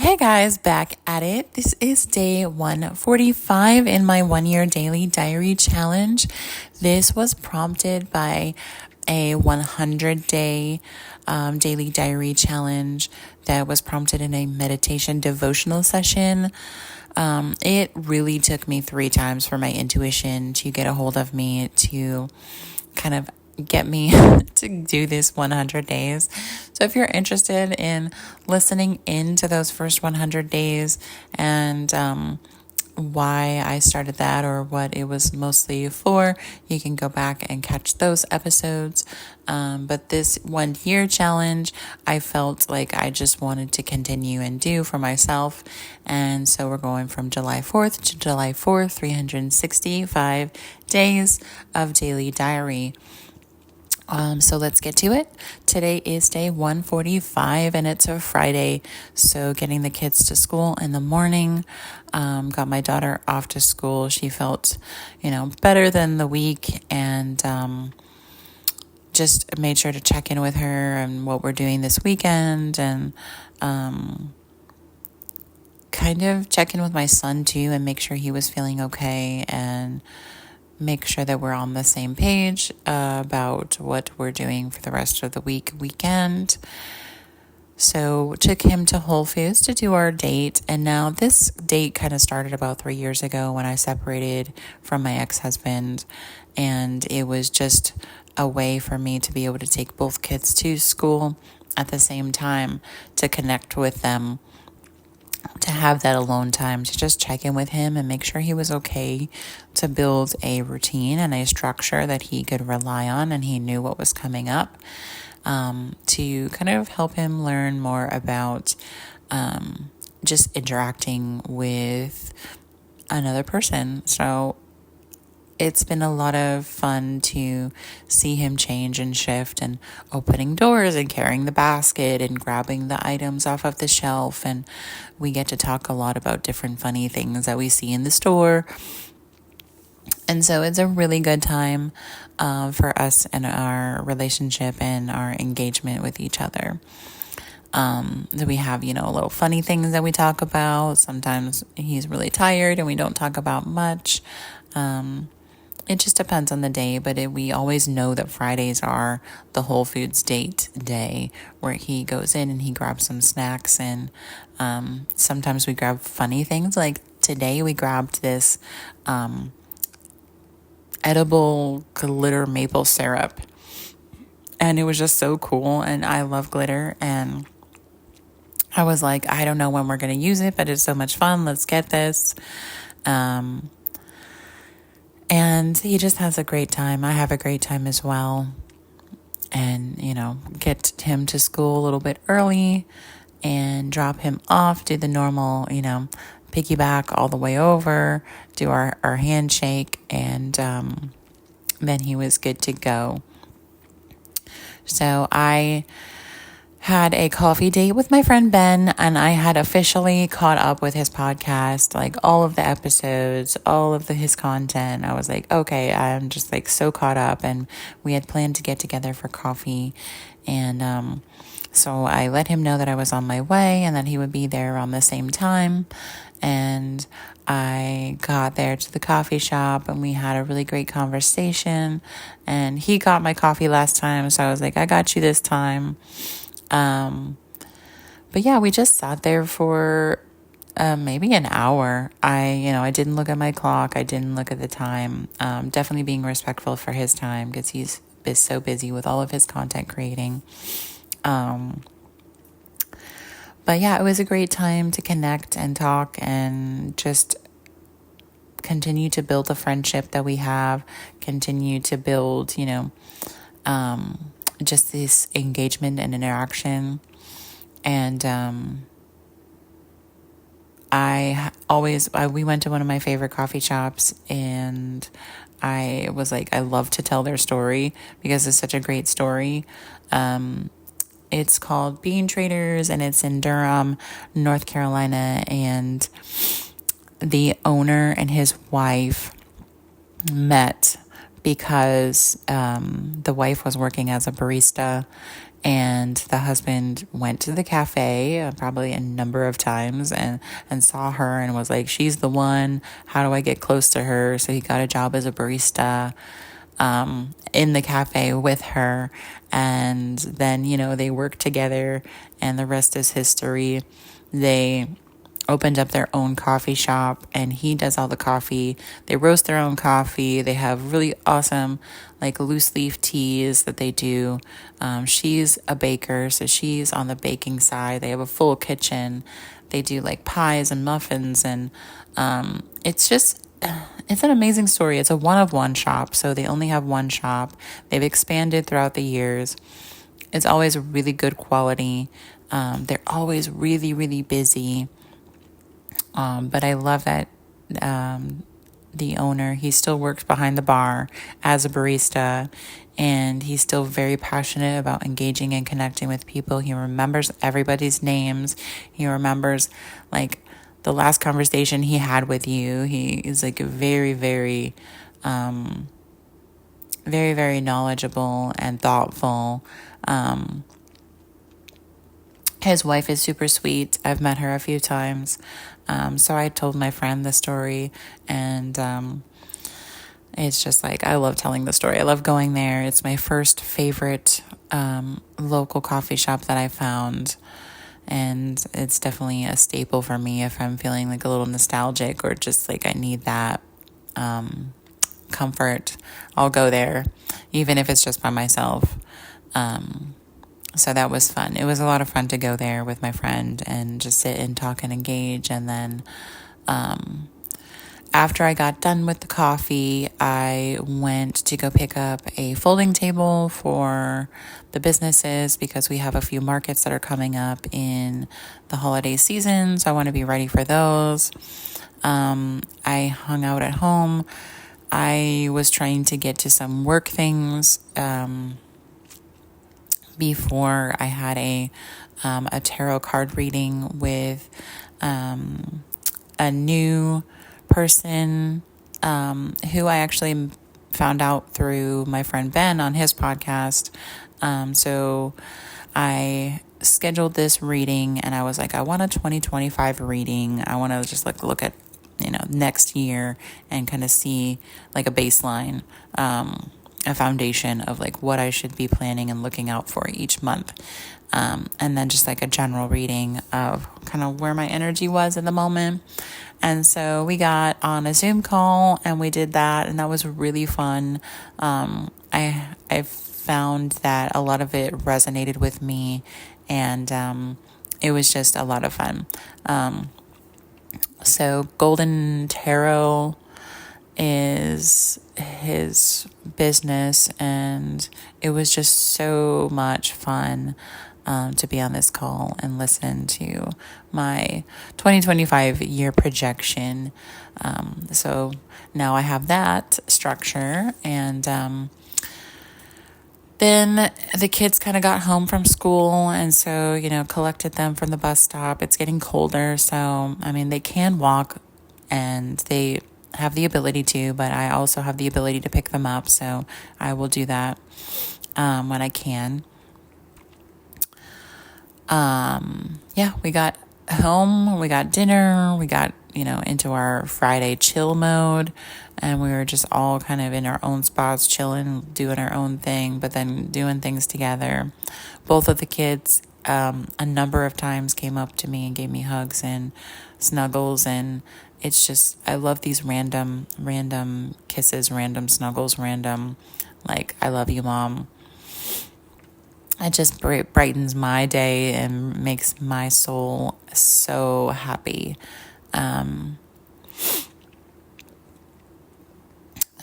Hey guys, back at it. This is day 145 in my 1 year daily diary challenge. This was prompted by a 100-day daily diary challenge that was prompted in a meditation devotional session. It really took me 3 times for my intuition to get a hold of me to kind of get me to do this 100 days. So if you're interested in listening into those first 100 days and why I started that or what it was mostly for, you can go back and catch those episodes. But this 1 year challenge, I felt like I just wanted to continue and do for myself. And so we're going from July 4th to July 4th, 365 days of daily diary. So let's get to it. Today is day 145 and it's a Friday. So getting the kids to school in the morning, got my daughter off to school. She felt, better than the week and, just made sure to check in with her and what we're doing this weekend and, kind of check in with my son too and make sure he was feeling okay and make sure that we're on the same page about what we're doing for the rest of the weekend. So took him to Whole Foods to do our date. And now this date kind of started about 3 years ago when I separated from my ex-husband. And it was just a way for me to be able to take both kids to school at the same time, to connect with them, to have that alone time, to just check in with him and make sure he was okay, to build a routine and a structure that he could rely on and he knew what was coming up, to kind of help him learn more about just interacting with another person. So it's been a lot of fun to see him change and shift and opening doors and carrying the basket and grabbing the items off of the shelf. And we get to talk a lot about different funny things that we see in the store. And so it's a really good time for us and our relationship and our engagement with each other. So we have, little funny things that we talk about. Sometimes he's really tired and we don't talk about much. It just depends on the day, but we always know that Fridays are the Whole Foods date day where he goes in and he grabs some snacks and sometimes we grab funny things. Like today we grabbed this edible glitter maple syrup and it was just so cool and I love glitter and I was like, I don't know when we're going to use it, but it's so much fun. Let's get this. And he just has a great time. I have a great time as well. And, get him to school a little bit early and drop him off, do the normal, piggyback all the way over, do our handshake, and then he was good to go. So I had a coffee date with my friend Ben, and I had officially caught up with his podcast, like all of the episodes, all of his content. I was like, okay, I'm just like so caught up, and we had planned to get together for coffee. And so I let him know that I was on my way and that he would be there around the same time. And I got there to the coffee shop and we had a really great conversation. And he got my coffee last time, so I was like, I got you this time. But yeah, we just sat there for maybe an hour. I didn't look at my clock. I didn't look at the time. Definitely being respectful for his time because he's so busy with all of his content creating. But yeah, it was a great time to connect and talk and just continue to build the friendship that we have, continue to build, just this engagement and interaction. And we went to one of my favorite coffee shops and I was like, I love to tell their story because it's such a great story. It's called Bean Traders and it's in Durham, North Carolina. And the owner and his wife met because the wife was working as a barista And the husband went to the cafe probably a number of times and saw her and was like, she's the one. How do I get close to her? So he got a job as a barista in the cafe with her. And then, they worked together, and the rest is history. They opened up their own coffee shop, and he does all the coffee. They roast their own coffee. They have really awesome like loose leaf teas that they do. She's a baker, so she's on the baking side. They have a full kitchen. They do like pies and muffins, and it's an amazing story. It's a one-of-one shop, so they only have one shop. They've expanded throughout the years. It's always really good quality. They're always really, really busy. But I love that the owner, he still works behind the bar as a barista, and he's still very passionate about engaging and connecting with people. He remembers everybody's names. He remembers like the last conversation he had with you. He is like very, very, very, very knowledgeable and thoughtful. His wife is super sweet. I've met her a few times. So I told my friend the story, and it's just like, I love telling the story. I love going there. It's my first favorite local coffee shop that I found. And it's definitely a staple for me if I'm feeling like a little nostalgic or just like I need that comfort. I'll go there, even if it's just by myself. So that was fun. It was a lot of fun to go there with my friend and just sit and talk and engage. And then after I got done with the coffee, I went to go pick up a folding table for the businesses because we have a few markets that are coming up in the holiday season. So I want to be ready for those. I hung out at home. I was trying to get to some work things before I had a tarot card reading with a new person who I actually found out through my friend Ben on his podcast. So I scheduled this reading, and I was like, I want a 2025 reading. I want to just like look at, next year and kind of see like a baseline, a foundation of like what I should be planning and looking out for each month. And then just like a general reading of kind of where my energy was at the moment. And so we got on a Zoom call and we did that, and that was really fun. I found that a lot of it resonated with me, and it was just a lot of fun. So Golden Tarot is his business, and it was just so much fun to be on this call and listen to my 2025 year projection. So now I have that structure, and then the kids kind of got home from school, and so, collected them from the bus stop. It's getting colder, so, they can walk, and they have the ability to, but I also have the ability to pick them up, so I will do that when I can. We got home, we got dinner, we got, into our Friday chill mode, and we were just all kind of in our own spots, chilling, doing our own thing, but then doing things together. Both of the kids, a number of times came up to me and gave me hugs and snuggles, and it's just, I love these random kisses, random snuggles, random, like, I love you, Mom. It just brightens my day and makes my soul so happy.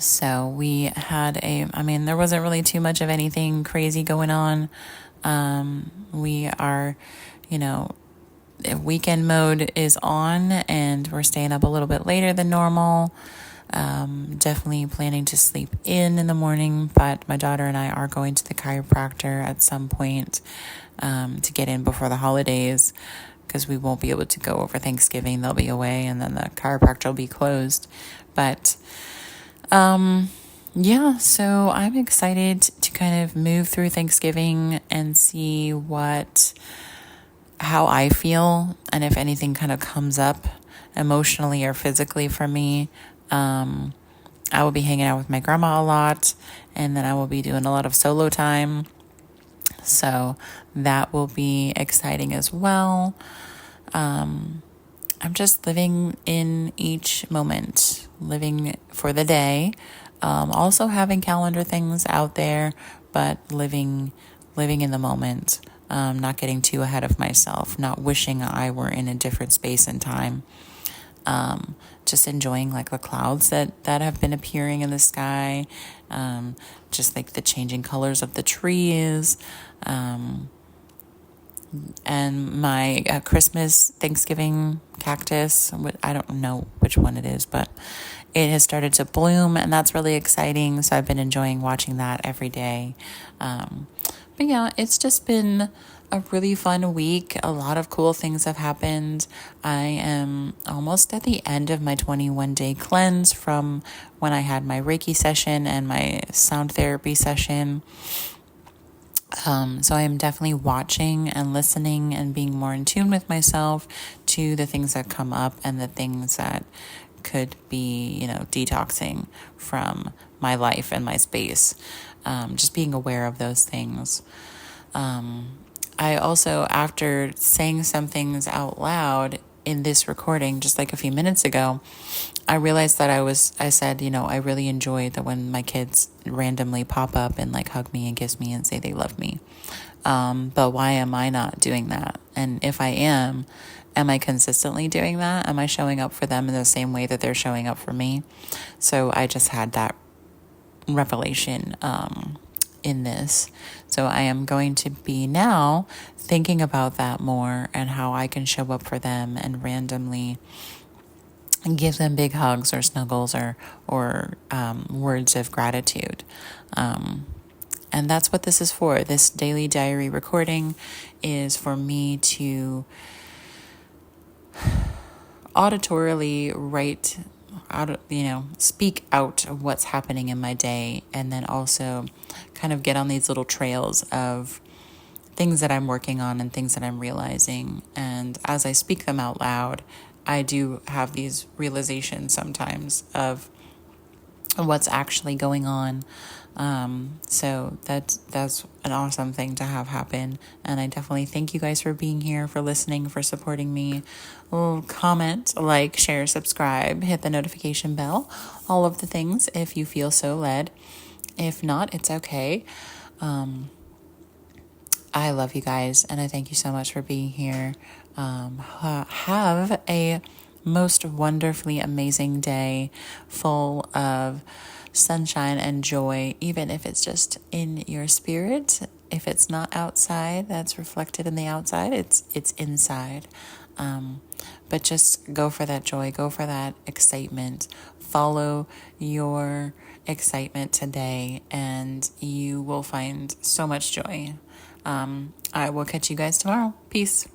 So we had there wasn't really too much of anything crazy going on. We are, weekend mode is on, and we're staying up a little bit later than normal. Definitely planning to sleep in the morning, but my daughter and I are going to the chiropractor at some point to get in before the holidays, because we won't be able to go over Thanksgiving. They'll be away, and then the chiropractor will be closed. But Yeah, so I'm excited to kind of move through Thanksgiving and see how I feel, and if anything kind of comes up emotionally or physically for me. I will be hanging out with my grandma a lot, and then I will be doing a lot of solo time. So that will be exciting as well. I'm just living in each moment, living for the day. Also having calendar things out there, but living in the moment. Not getting too ahead of myself, not wishing I were in a different space and time. Just enjoying like the clouds that have been appearing in the sky, just like the changing colors of the trees, and my Christmas Thanksgiving cactus. I don't know which one it is, but it has started to bloom, and that's really exciting. So I've been enjoying watching that every day. But yeah, it's just been a really fun week. A lot of cool things have happened. I am almost at the end of my 21-day cleanse from when I had my Reiki session and my sound therapy session. So I am definitely watching and listening and being more in tune with myself to the things that come up and the things that could be, detoxing from my life and my space. Just being aware of those things. I also, after saying some things out loud in this recording just like a few minutes ago, I realized that I said, I really enjoy that when my kids randomly pop up and like hug me and kiss me and say they love me. But why am I not doing that? And if I am I consistently doing that? Am I showing up for them in the same way that they're showing up for me? So I just had that revelation, in this. So I am going to be now thinking about that more and how I can show up for them and randomly give them big hugs or snuggles or words of gratitude. And that's what this is for. This daily diary recording is for me to auditorily write out, speak out of what's happening in my day, and then also kind of get on these little trails of things that I'm working on and things that I'm realizing. And as I speak them out loud, I do have these realizations sometimes of what's actually going on. So that's an awesome thing to have happen. And I definitely thank you guys for being here, for listening, for supporting me. Comment, like, share, subscribe, hit the notification bell, all of the things if you feel so led. If not, it's okay. I love you guys, and I thank you so much for being here. Have a most wonderfully amazing day full of sunshine and joy, even if it's just in your spirit. If it's not outside, that's reflected in the outside. It's inside. But just go for that joy, go for that excitement. Follow your excitement today, and you will find so much joy. I will catch you guys tomorrow. Peace.